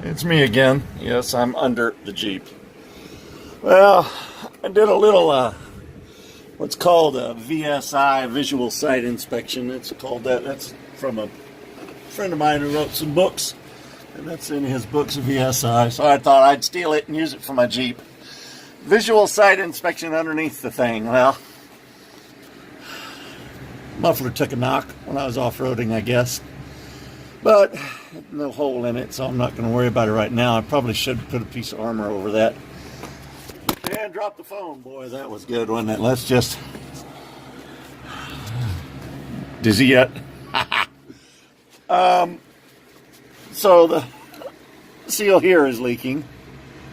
It's me again. Yes, I'm under the Jeep. Well, I did a little, what's called a VSI, visual sight inspection. It's called that. That's from a friend of mine who wrote some books, and that's in his books of VSI. So I thought I'd steal it and use it for my Jeep. Visual sight inspection underneath the thing. Well, muffler took a knock when I was off-roading, I guess. But no hole in it, so I'm not going to worry about it right now. I probably should put a piece of armor over that. And drop the phone. Boy, that was good, wasn't it? Let's just... Dizzy yet? So the seal here is leaking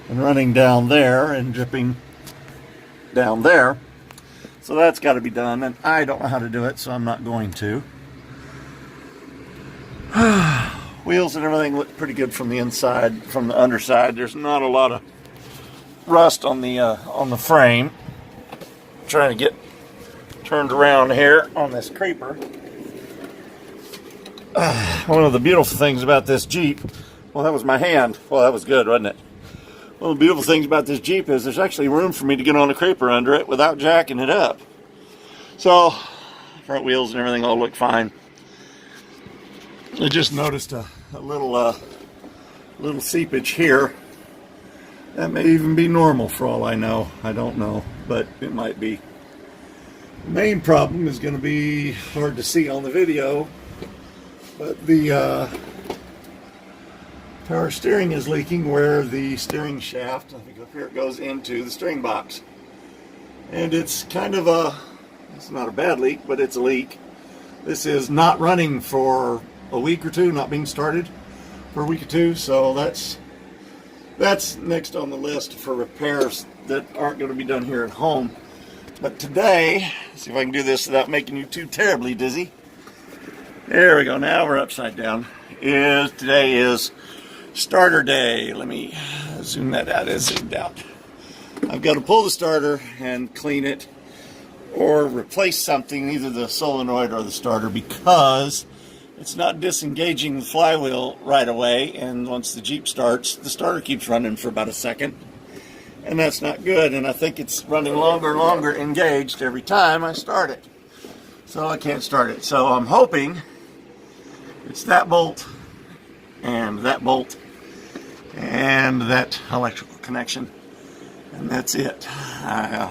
and running down there and dripping down there. So that's got to be done, and I don't know how to do it, so I'm not going to. Wheels and everything look pretty good from the inside, from the underside. There's not a lot of rust on the frame. I'm trying to get turned around here on this creeper. One of the beautiful things about this Jeep, well, that was my hand. Well, that was good, wasn't it? One of the beautiful things about this Jeep is there's actually room for me to get on the creeper under it without jacking it up. So, front wheels and everything all look fine. I just noticed a little seepage here. That may even be normal for all I know. I don't know, but it might be. The main problem is going to be hard to see on the video, but the power steering is leaking where the steering shaft, I think up here, it goes into the steering box. And it's kind of it's not a bad leak, but it's a leak. This is not running for a week or two, not being started for a week or two, so that's next on the list for repairs that aren't going to be done here at home. But today, see if I can do this without making you too terribly dizzy. There we go. Now we're upside down. Today is starter day. Let me zoom that out. It's zoomed out. I've got to pull the starter and clean it or replace something, either the solenoid or the starter, because it's not disengaging the flywheel right away, and once the Jeep starts, the starter keeps running for about a second, and that's not good, and I think it's running longer and longer engaged every time I start it. So I can't start it. So I'm hoping it's that bolt and that electrical connection, and that's it. I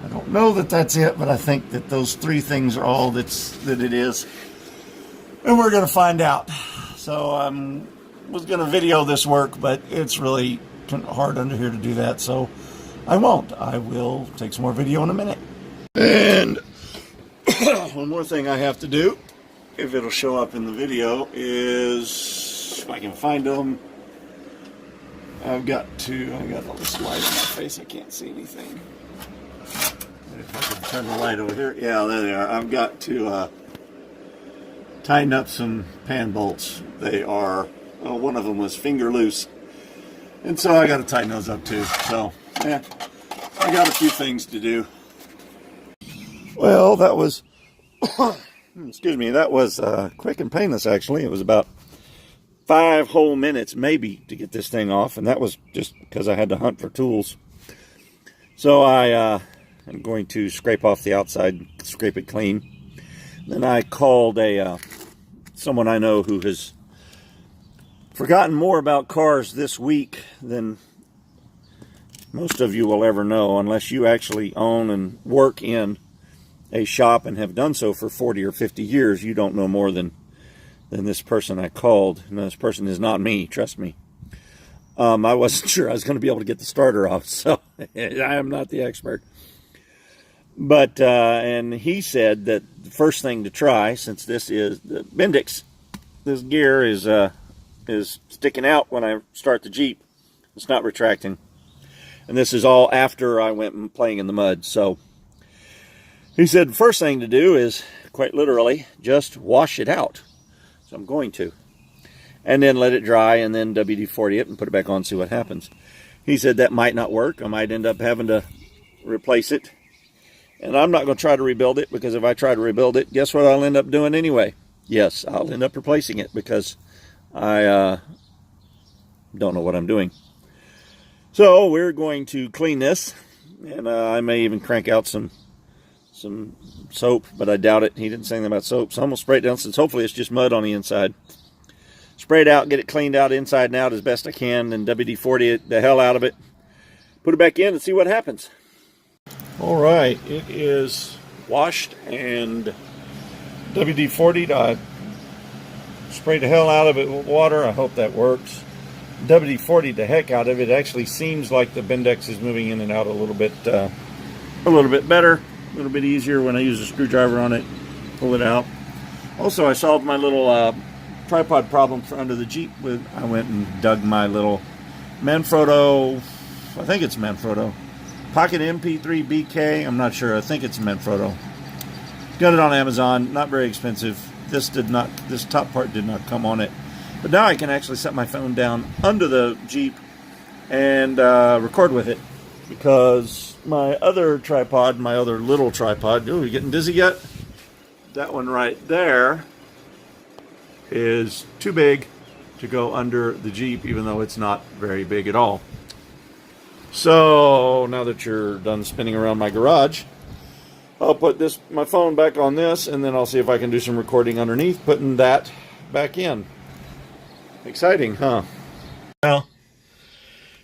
don't know that that's it, but I think that those three things are all that it is. And we're going to find out. So I was going to video this work, but it's really hard under here to do that, so I won't. I will take some more video in a minute. And one more thing I have to do, if it'll show up in the video, is, if I can find them, I got all this light on my face, I can't see anything. If I can turn the light over here, yeah, there they are. I've got to tighten up some pan bolts. They are, one of them was finger loose, and so I got to tighten those up too. So yeah, I got a few things to do. Well, that was excuse me, that was quick and painless. Actually, it was about 5 whole minutes maybe to get this thing off, and that was just because I had to hunt for tools. So I'm going to scrape off the outside, scrape it clean. Then I called someone I know who has forgotten more about cars this week than most of you will ever know, unless you actually own and work in a shop and have done so for 40 or 50 years. You don't know more than this person I called. And this person is not me, trust me. I wasn't sure I was going to be able to get the starter off, so I am not the expert. But, and he said that the first thing to try, since this is the Bendix, this gear is sticking out when I start the Jeep. It's not retracting. And this is all after I went playing in the mud. So he said the first thing to do is, quite literally, just wash it out. So I'm going to. And then let it dry, and then WD-40 it and put it back on and see what happens. He said that might not work. I might end up having to replace it. And I'm not going to try to rebuild it, because if I try to rebuild it, guess what I'll end up doing anyway? Yes, I'll end up replacing it, because I don't know what I'm doing. So we're going to clean this, and I may even crank out some soap, but I doubt it. He didn't say anything about soap, so I'm going to spray it down since hopefully it's just mud on the inside. Spray it out, get it cleaned out inside and out as best I can, and WD-40 it the hell out of it. Put it back in and see what happens. All right, it is washed and WD-40'd. I sprayed the hell out of it with water. I hope that works. WD-40'd the heck out of it. It actually seems like the Bendix is moving in and out a little bit better, a little bit easier when I use a screwdriver on it, pull it out. Also, I solved my little tripod problem for under the Jeep with, I went and dug my little Manfrotto, I think it's Manfrotto, Pocket MP3 BK, I'm not sure, I think it's Manfrotto. Got it on Amazon, not very expensive. This top part did not come on it. But now I can actually set my phone down under the Jeep and record with it, because my other tripod, my other little tripod, oh, you getting dizzy yet? That one right there is too big to go under the Jeep, even though it's not very big at all. So now that you're done spinning around my garage, I'll put my phone back on this, and then I'll see if I can do some recording underneath, putting that back in. Exciting, huh? Well,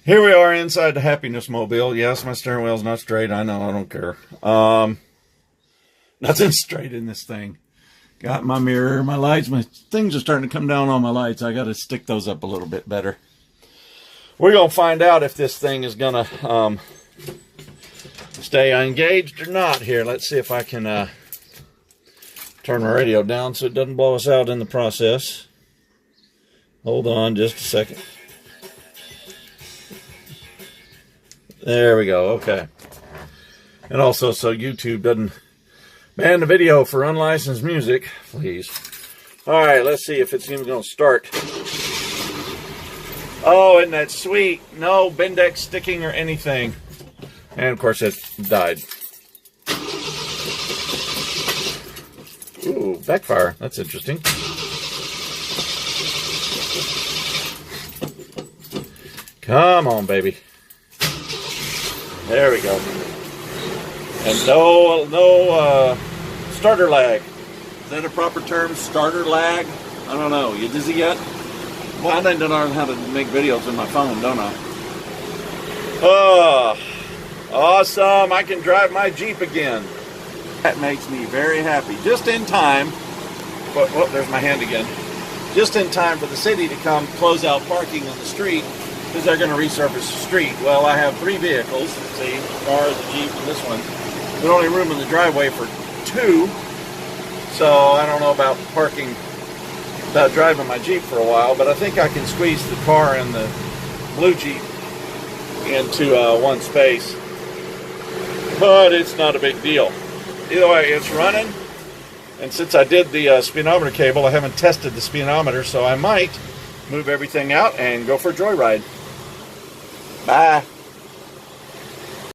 here we are inside the Happiness Mobile. Yes, my steering wheel's not straight. I know, I don't care. Nothing's straight in this thing. Got my mirror, my lights, my things are starting to come down on my lights. I got to stick those up a little bit better. We're going to find out if this thing is going to stay engaged or not here. Let's see if I can turn my radio down so it doesn't blow us out in the process. Hold on just a second. There we go. Okay. And also so YouTube doesn't ban the video for unlicensed music, please. All right, let's see if it's even going to start. Oh, isn't that sweet? No Bendix sticking or anything. And of course it died. Ooh, backfire. That's interesting. Come on, baby. There we go. And no starter lag. Is that a proper term? Starter lag? I don't know. You dizzy yet? Well, I need to learn how to make videos on my phone, don't I? Oh, awesome. I can drive my Jeep again. That makes me very happy. Just in time. Oh, there's my hand again. Just in time for the city to come close out parking on the street, because they're going to resurface the street. Well, I have 3 vehicles. See, the car, the Jeep, and this one. There's only room in the driveway for 2. So I don't know about driving my Jeep for a while, but I think I can squeeze the car and the blue Jeep into one space. But it's not a big deal. Either way, it's running. And since I did the speedometer cable, I haven't tested the speedometer, so I might move everything out and go for a joyride. Bye.